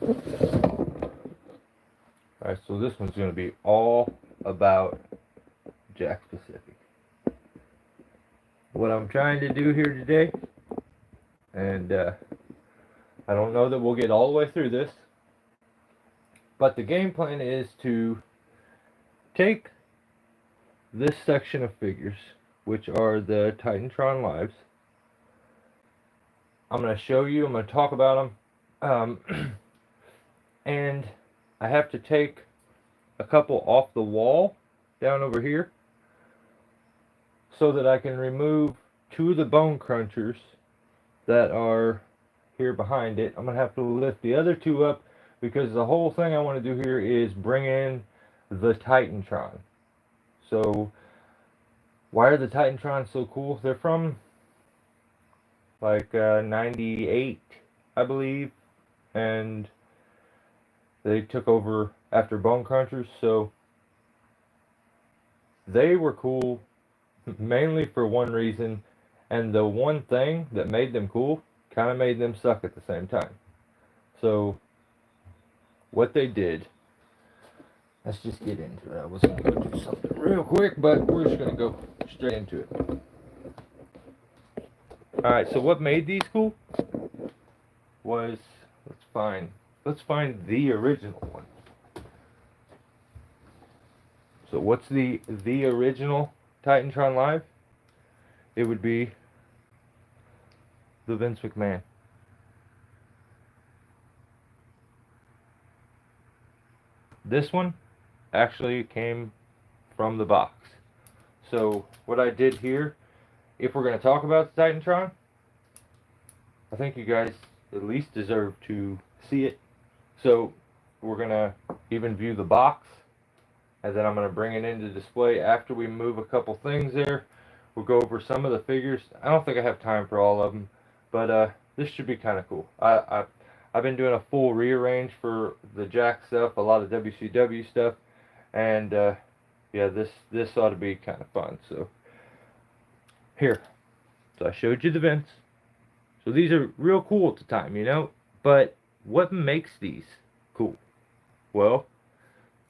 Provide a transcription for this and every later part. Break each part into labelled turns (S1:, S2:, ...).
S1: Alright, so this one's going to be all about Jakks Pacific. What I'm trying to do here today, and I don't know that we'll get all the way through this, but the game plan is to take this section of figures, which are the Titantron Lives. I'm going to show you, I'm going to talk about them, and I have to take a couple off the wall down over here so that I can remove two of the bone crunchers that are here behind it. I'm going to have to lift the other two up because the whole thing I want to do here is bring in the Titantron. So why are the Titantrons so cool? They're from like 98, I believe, and they took over after Bone Crunchers, so they were cool mainly for one reason, and the one thing that made them cool kind of made them suck at the same time. So what they did, let's just get into it. I was going to go do something real quick, but we're just going to go straight into it. Alright, so what made these cool was, let's find the original one. So what's the original Titantron Live? It would be the Vince McMahon. This one actually came from the box. So what I did here, if we're going to talk about the Titantron, I think you guys at least deserve to see it. So we're going to even view the box, and then I'm going to bring it into display after we move a couple things there. We'll go over some of the figures. I don't think I have time for all of them, but this should be kind of cool. I've been doing a full rearrange for the Jakks stuff, a lot of WCW stuff, and yeah, this ought to be kind of fun. So here, so I showed you the vents. So these are real cool at the time, you know. But what makes these cool? Well,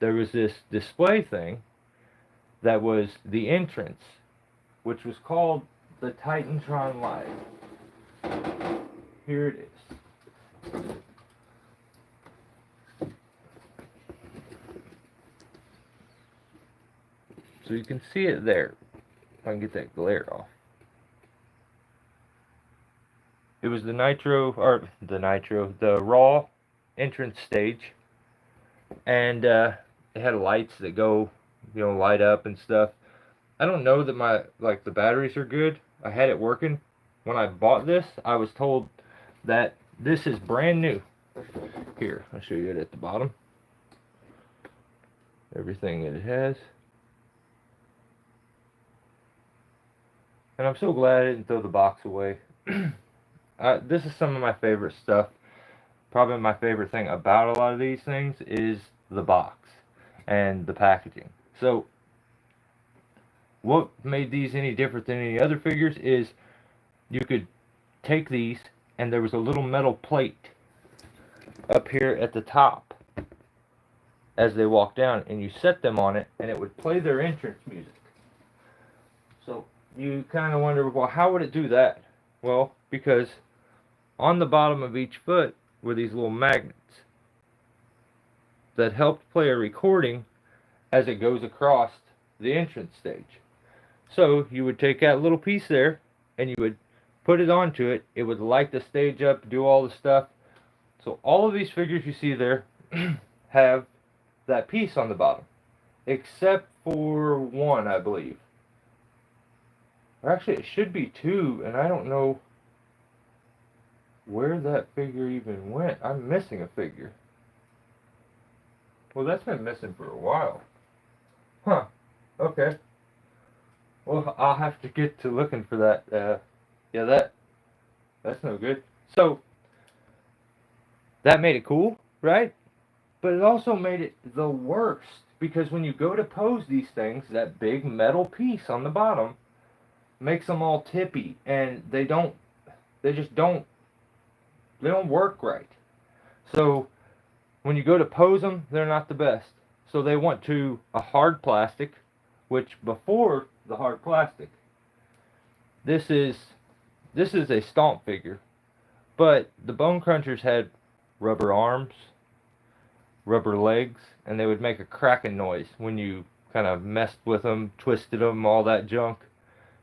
S1: there was this display thing that was the entrance, which was called the Titantron Live. Here it is. So you can see it there. If I can get that glare off. It was the the Raw entrance stage, and it had lights that go, light up and stuff. I don't know that the batteries are good. I had it working when I bought this. I was told that this is brand new. Here, I'll show you it at the bottom. Everything that it has. And I'm so glad I didn't throw the box away. This is some of my favorite stuff. Probably my favorite thing about a lot of these things is the box and the packaging. So what made these any different than any other figures is you could take these and there was a little metal plate up here at the top as they walk down, and you set them on it and it would play their entrance music. So you kind of wonder, well, how would it do that? Well, because on the bottom of each foot were these little magnets that helped play a recording as it goes across the entrance stage. So you would take that little piece there and you would put it onto it. It would light the stage up, do all the stuff. So all of these figures you see there have that piece on the bottom, except for one, I believe. Or actually, it should be two, and I don't know where that figure even went. I'm missing a figure. Well, that's been missing for a while. Huh. Okay. Well, I'll have to get to looking for that. Yeah, that's no good. So, that made it cool, right? But it also made it the worst, because when you go to pose these things, that big metal piece on the bottom makes them all tippy, and they don't work right. So when you go to pose them, they're not the best. So they went to a hard plastic, which before the hard plastic, this is a stomp figure, but the Bone Crunchers had rubber arms, rubber legs, and they would make a cracking noise when you kind of messed with them, twisted them, all that junk.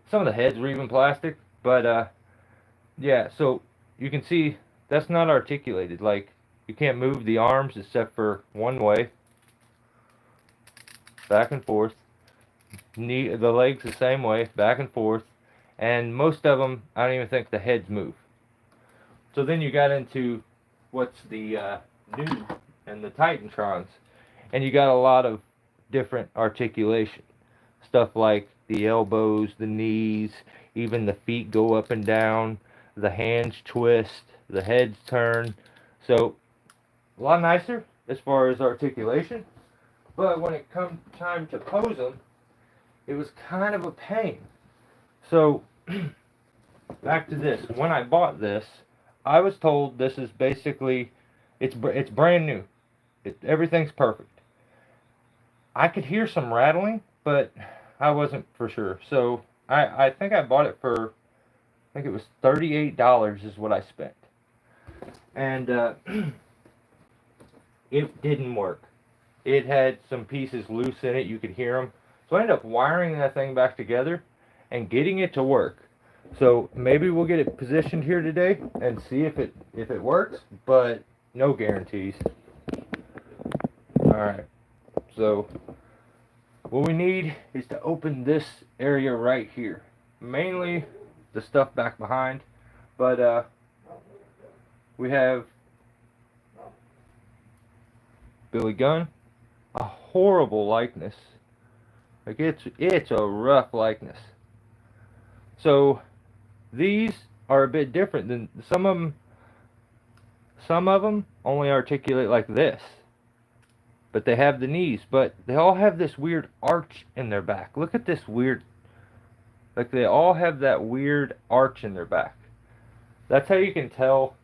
S1: Some of the heads were even plastic, but yeah, so you can see that's not articulated. Like, you can't move the arms except for one way, back and forth. The legs the same way, back and forth. And most of them, I don't even think the heads move. So then you got into what's the new and the Titantrons, and you got a lot of different articulation. Stuff like the elbows, the knees, even the feet go up and down, the hands twist, the heads turn. So a lot nicer as far as articulation. But when it come time to pose them, it was kind of a pain. So back to this. When I bought this, I was told this is basically, it's brand new. Everything's perfect. I could hear some rattling, but I wasn't for sure. So I think I bought it for, I think it was $38 is what I spent. And it didn't work. It had some pieces loose in it. You could hear them. So I ended up wiring that thing back together and getting it to work. So maybe we'll get it positioned here today and see if it works, but no guarantees. Alright, so what we need is to open this area right here. Mainly the stuff back behind, but we have Billy Gunn, a horrible likeness. Like, it's a rough likeness. So these are a bit different than some of them. Some of them only articulate like this, but they have the knees, but they all have this weird arch in their back. Look at this weird, like, they all have that weird arch in their back. That's how you can tell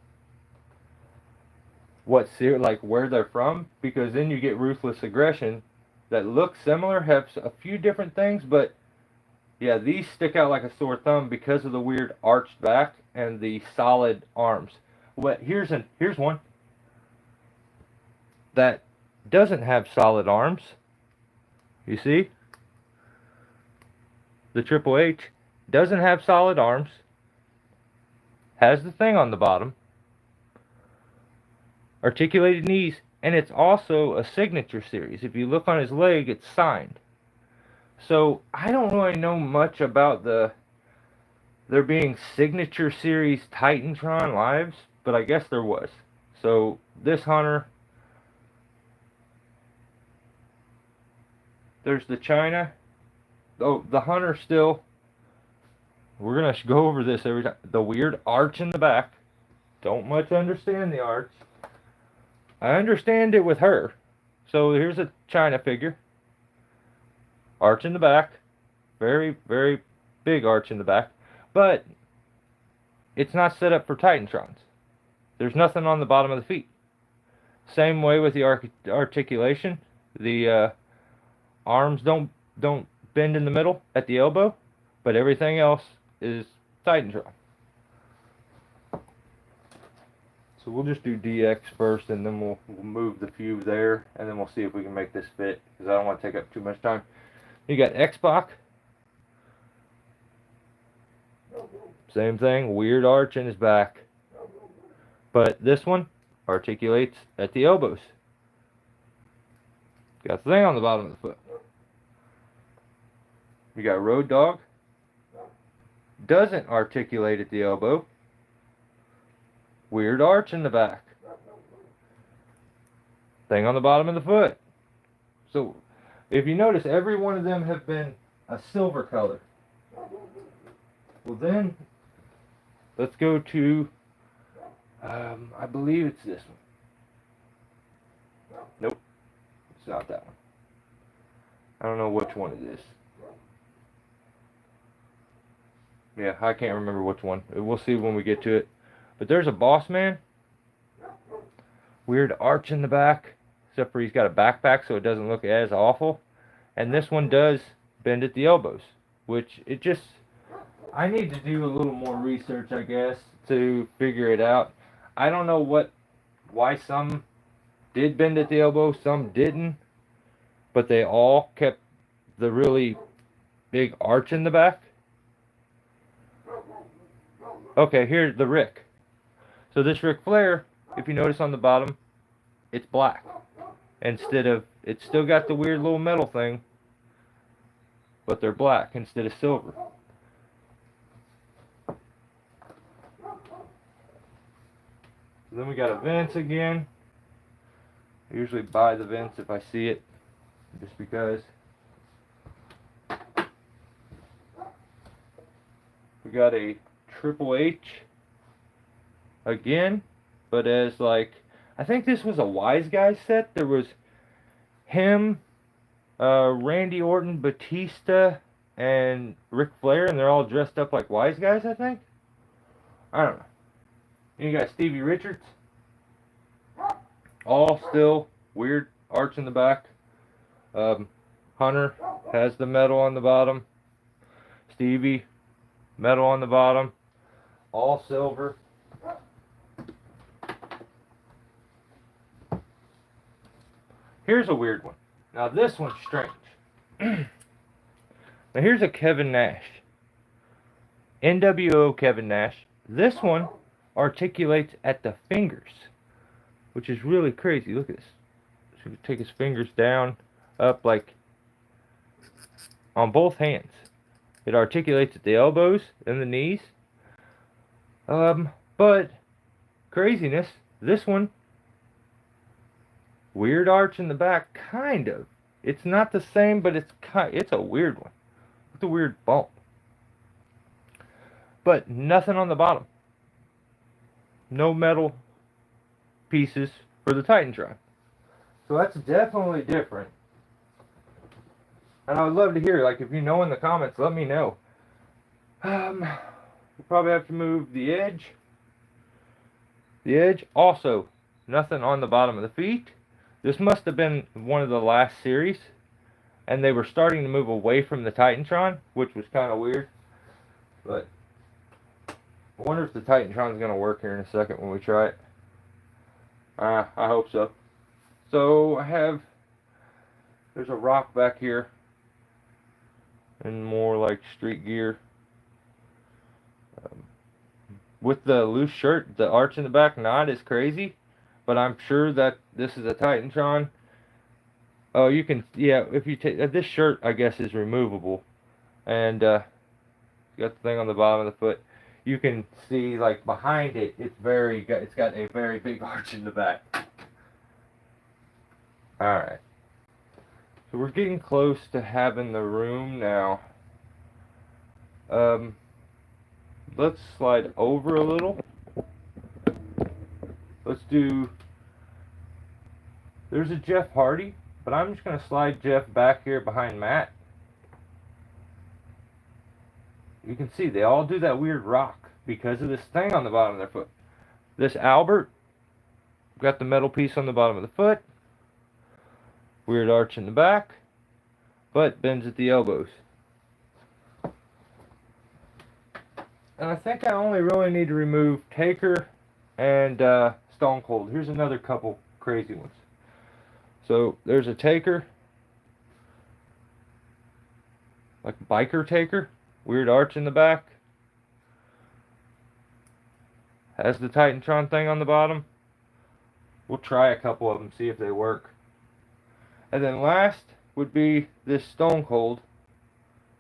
S1: like where they're from, because then you get Ruthless Aggression that look similar, have a few different things, but yeah, these stick out like a sore thumb because of the weird arched back and the solid arms. Well, here's one that doesn't have solid arms. You see? The Triple H doesn't have solid arms. Has the thing on the bottom. Articulated knees, and it's also a signature series. If you look on his leg, it's signed. So I don't really know much about there being signature series Titantron lives, but I guess there was. So this hunter, there's the China. Oh, the hunter still. We're gonna go over this every time. The weird arch in the back. Don't much understand the arch. I understand it with her. So here's a China figure. Arch in the back. Very, very big arch in the back. But it's not set up for Titantrons. There's nothing on the bottom of the feet. Same way with the articulation. The arms don't bend in the middle at the elbow, but everything else is Titantron. So we'll just do DX first, and then we'll move the few there, and then we'll see if we can make this fit, because I don't want to take up too much time. You got X-Pac. Same thing, weird arch in his back. But this one articulates at the elbows. Got the thing on the bottom of the foot. You got Road Dogg. Doesn't articulate at the elbow. Weird arch in the back. Thing on the bottom of the foot. So, if you notice, every one of them have been a silver color. Well then, let's go to, I believe it's this one. Nope, it's not that one. I don't know which one it is. Yeah, I can't remember which one. We'll see when we get to it. But there's a Boss Man. weird arch in the back, except for he's got a backpack so it doesn't look as awful. And this one does bend at the elbows, which it just, I need to do a little more research, I guess, to figure it out. I don't know why some did bend at the elbow, some didn't, but they all kept the really big arch in the back. Okay, here's the Ric. So this Ric Flair, if you notice on the bottom, it's black. Instead of, it's still got the weird little metal thing, but they're black instead of silver. Then we got a Vince again. I usually buy the Vince if I see it, just because. We got a Triple H again, but as like, I think this was a Wise Guys set. There was him, Randy Orton, Batista, and Ric Flair, and they're all dressed up like Wise Guys, I think. I don't know. You got Stevie Richards. All still weird arch in the back. Hunter has the metal on the bottom. Stevie, metal on the bottom. All silver. Here's a weird one. Now this one's strange. Now here's a Kevin Nash. NWO Kevin Nash. This one articulates at the fingers, which is really crazy. Look at this. So he take his fingers down, up, like on both hands. It articulates at the elbows and the knees. But craziness. This one, weird arch in the back, kind of. It's not the same, but it's a weird one. It's a weird bump. But nothing on the bottom. No metal pieces for the Titantron. So that's definitely different. And I would love to hear, like, if you know in the comments, let me know. We'll probably have to move the edge. The edge, also, nothing on the bottom of the feet. This must have been one of the last series. And they were starting to move away from the Titantron, which was kind of weird. But I wonder if the Titantron's going to work here in a second when we try it. I hope so. So there's a Rock back here. And more like street gear. With the loose shirt, the arch in the back not as crazy. But I'm sure that this is a Titantron. Oh, you can, yeah, if you take, this shirt, I guess, is removable. And, you got the thing on the bottom of the foot. You can see, like, behind it, it's got a very big arch in the back. Alright. So we're getting close to having the room now. Let's slide over a little. Let's do, there's a Jeff Hardy, but I'm just going to slide Jeff back here behind Matt. You can see they all do that weird rock because of this thing on the bottom of their foot. This Albert, got the metal piece on the bottom of the foot. Weird arch in the back, but bends at the elbows. And I think I only really need to remove Taker and Stone Cold. Here's another couple crazy ones. So there's a Taker, like biker Taker, weird arch in the back. Has the Titantron thing on the bottom. We'll try a couple of them, see if they work. And then last would be this Stone Cold,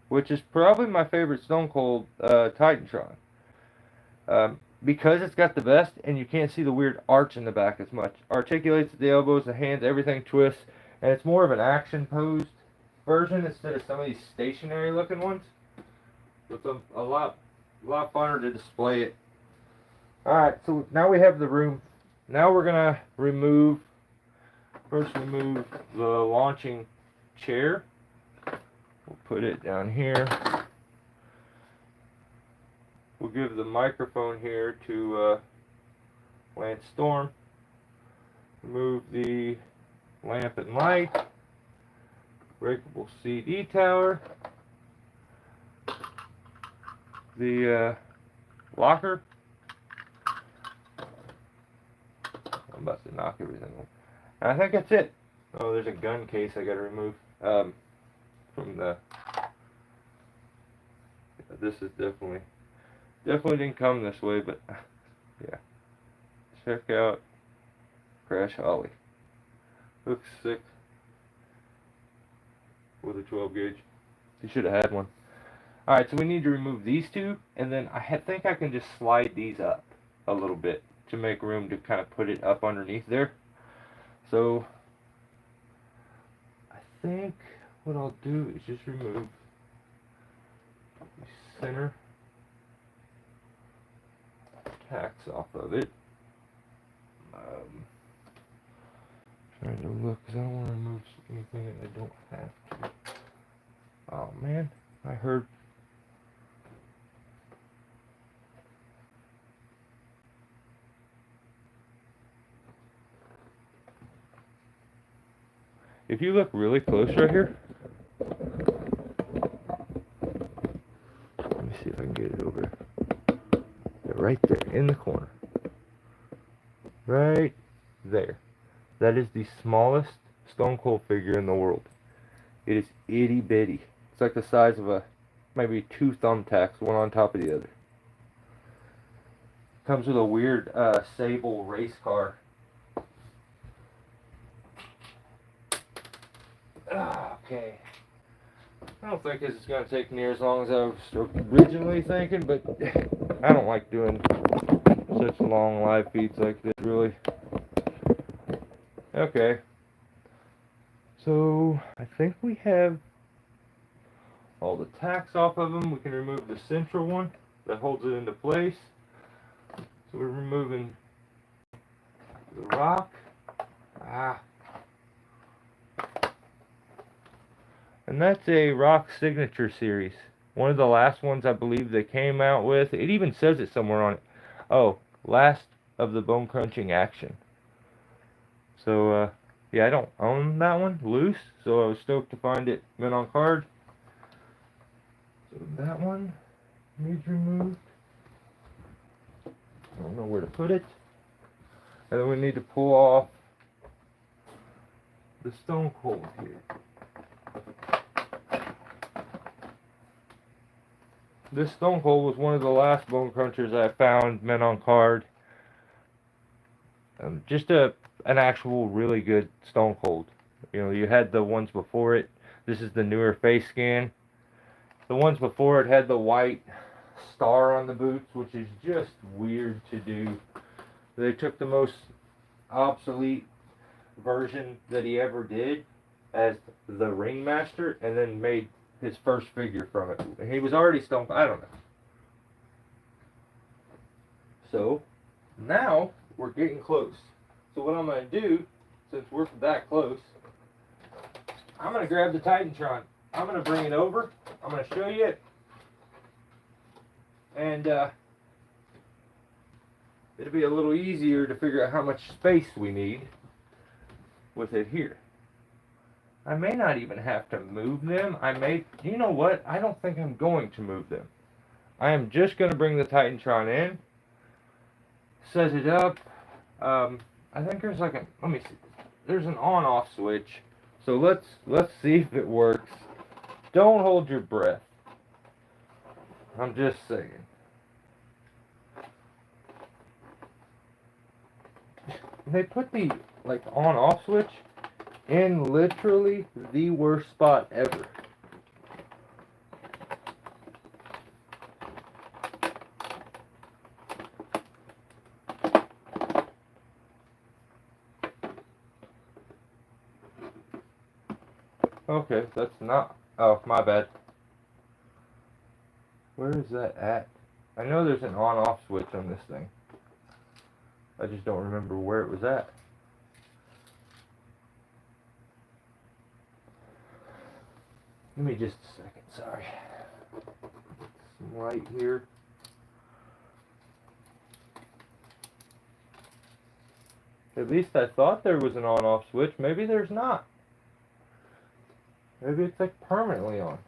S1: which is probably my favorite Stone Cold Titantron. Because it's got the vest and you can't see the weird arch in the back as much. Articulates at the elbows, the hands, everything twists. And it's more of an action posed version instead of some of these stationary looking ones. It's a lot funner to display it. Alright, so now we have the room. Now we're going to remove the launching chair. We'll put it down here. We'll give the microphone here to Lance Storm. remove the lamp and light, breakable CD tower, the locker. I'm about to knock everything off. And I think that's it. Oh, there's a gun case I gotta remove from the. This is definitely didn't come this way, but yeah. Check out Crash Holly. Looks sick with a 12 gauge. You should have had one. Alright, so we need to remove these two, and then I think I can just slide these up a little bit to make room to kind of put it up underneath there. So I think what I'll do is just remove the center tacks off of it. Trying to look because I don't want to remove anything that I don't have to. Oh man, I heard. If you look really close right here, let me see if I can get it over. Right there in the corner. Right there. That is the smallest Stone Cold figure in the world. It is itty bitty. It's like the size of maybe two thumbtacks, one on top of the other. Comes with a weird Sable race car. Okay. I don't think this is going to take near as long as I was originally thinking, but I don't like doing such long live feeds like this, really. Okay. So, I think we have all the tacks off of them. We can remove the central one that holds it into place. So we're removing the rock. And that's a Rock Signature series. One of the last ones I believe they came out with. It even says it somewhere on it. Oh, last of the bone crunching action. So, yeah, I don't own that one loose, so I was stoked to find it mint on card. So that one needs removed. I don't know where to put it. And then we need to pull off the Stone Cold here. This Stone Cold was one of the last bone crunchers I found mint on card. Just an actual really good Stone Cold. You know, you had the ones before it. This is the newer face scan. The ones before it had the white star on the boots, which is just weird to do. They took the most obsolete version that he ever did as the Ringmaster and then made his first figure from it. And he was already Stone Cold. I don't know. So, now we're getting close. So what I'm going to do, since we're that close, I'm going to grab the Titantron. I'm going to bring it over. I'm going to show you it. And it'll be a little easier to figure out how much space we need with it here. I may not even have to move them. You know what? I don't think I'm going to move them. I am just going to bring the Titantron in, set it up. I think there's like let me see. There's an on-off switch. So let's see if it works. Don't hold your breath. I'm just saying. They put the on-off switch in literally the worst spot ever. Okay, that's not. Oh, my bad. Where is that at? I know there's an on-off switch on this thing. I just don't remember where it was at. Give me just a second, sorry. Some light here. At least I thought there was an on-off switch. Maybe there's not. Maybe it's like permanently on.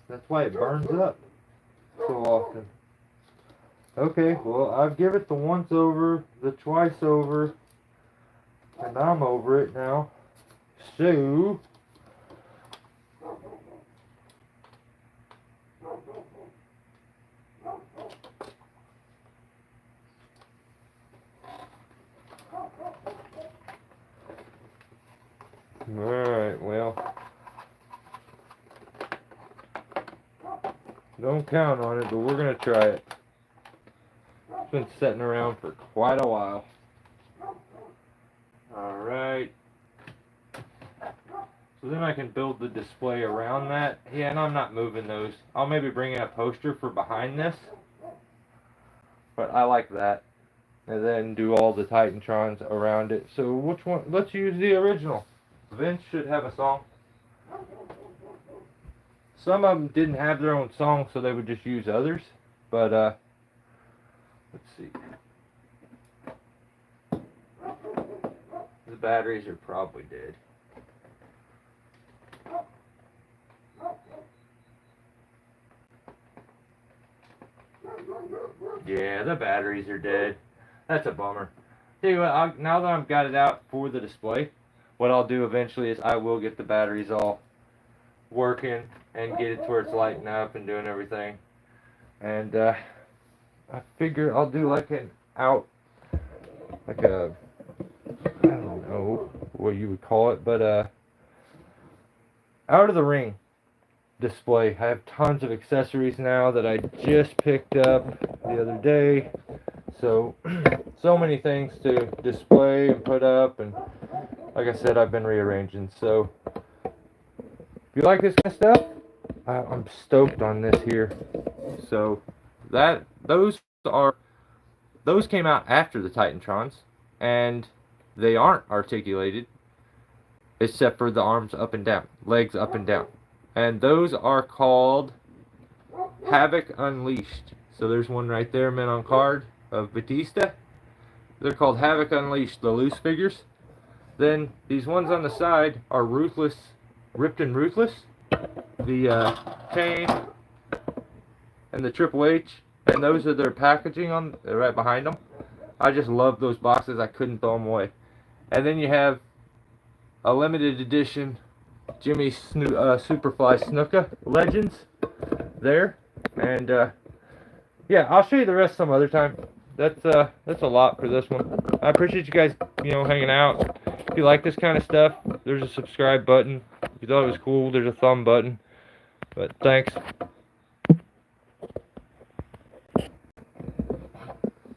S1: That's why it burns up so often. Okay, well, I've given it the once over, the twice over, and I'm over it now. So, alright, well, don't count on it, but we're going to try it. It's been sitting around for quite a while. Alright. So then I can build the display around that. Yeah, and I'm not moving those. I'll maybe bring in a poster for behind this. But I like that. And then do all the Titantrons around it. So which one? Let's use the original. Vince should have a song. Some of them didn't have their own song, so they would just use others. But, let's see. The batteries are probably dead. Yeah, the batteries are dead. That's a bummer. Tell you what, now that I've got it out for the display, what I'll do eventually is I will get the batteries all working and get it to where it's lighting up and doing everything. And I figure I'll do like an out, like a, I don't know what you would call it, but out of the ring display. I have tons of accessories now that I just picked up the other day. So many things to display and put up, and like I said, I've been rearranging. So if you like this kind of stuff, I'm stoked on this here. So those came out after the Titantrons, and they aren't articulated except for the arms up and down, legs up and down. And those are called Havoc Unleashed. So there's one right there, mint on card, of Batista. They're called Havoc Unleashed, the loose figures. Then these ones on the side are Ruthless, Ripped and Ruthless. The Kane and the Triple H. And those are their packaging on right behind them. I just love those boxes. I couldn't throw them away. And then you have a limited edition Jimmy Superfly Snuka Legends there. And yeah, I'll show you the rest some other time. That's a lot for this one. I appreciate you guys, hanging out. If you like this kind of stuff, there's a subscribe button. If you thought it was cool, there's a thumb button. But thanks.